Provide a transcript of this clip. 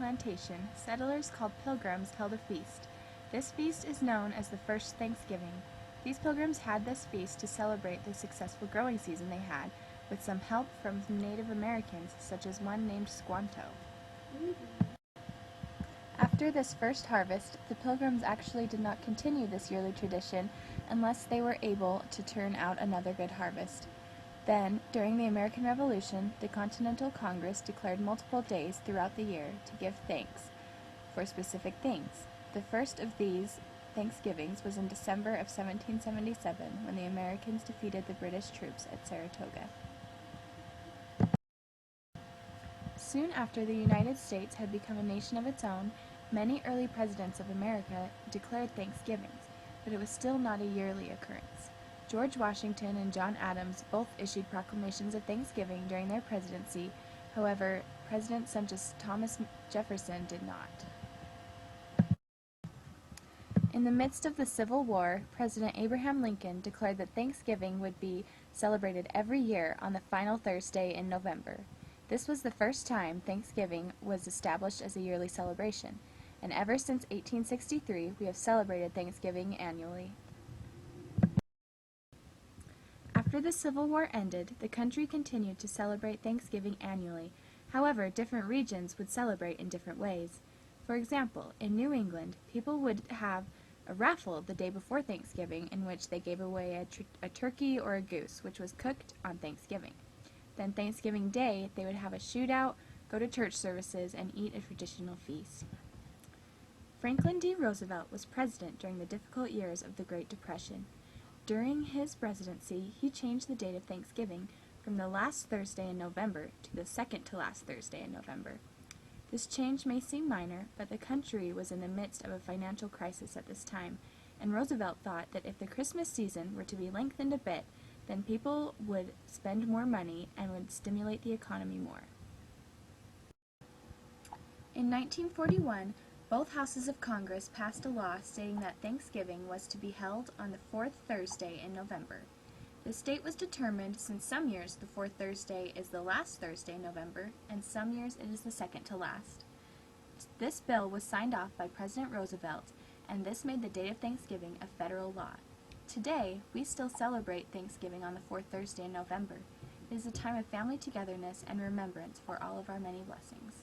plantation, settlers called Pilgrims held a feast. This feast is known as the first Thanksgiving. These Pilgrims had this feast to celebrate the successful growing season they had, with some help from Native Americans, such as one named Squanto. After this first harvest, the Pilgrims actually did not continue this yearly tradition unless they were able to turn out another good harvest. Then, during the American Revolution, the Continental Congress declared multiple days throughout the year to give thanks for specific things. The first of these Thanksgivings was in December of 1777, when the Americans defeated the British troops at Saratoga. Soon after the United States had become a nation of its own, many early presidents of America declared Thanksgivings, but it was still not a yearly occurrence. George Washington and John Adams both issued proclamations of Thanksgiving during their presidency. However, presidents such as Thomas Jefferson did not. In the midst of the Civil War, President Abraham Lincoln declared that Thanksgiving would be celebrated every year on the final Thursday in November. This was the first time Thanksgiving was established as a yearly celebration, and ever since 1863 we have celebrated Thanksgiving annually. After the Civil War ended, the country continued to celebrate Thanksgiving annually. However, different regions would celebrate in different ways. For example, in New England, people would have a raffle the day before Thanksgiving in which they gave away a turkey or a goose, which was cooked on Thanksgiving. Then Thanksgiving Day, they would have a shootout, go to church services, and eat a traditional feast. Franklin D. Roosevelt was president during the difficult years of the Great Depression. During his presidency, he changed the date of Thanksgiving from the last Thursday in November to the second to last Thursday in November. This change may seem minor, but the country was in the midst of a financial crisis at this time, and Roosevelt thought that if the Christmas season were to be lengthened a bit, then people would spend more money and would stimulate the economy more. In 1941, both houses of Congress passed a law stating that Thanksgiving was to be held on the fourth Thursday in November. This date was determined since some years the fourth Thursday is the last Thursday in November, and some years it is the second to last. This bill was signed off by President Roosevelt, and this made the date of Thanksgiving a federal law. Today, we still celebrate Thanksgiving on the fourth Thursday in November. It is a time of family togetherness and remembrance for all of our many blessings.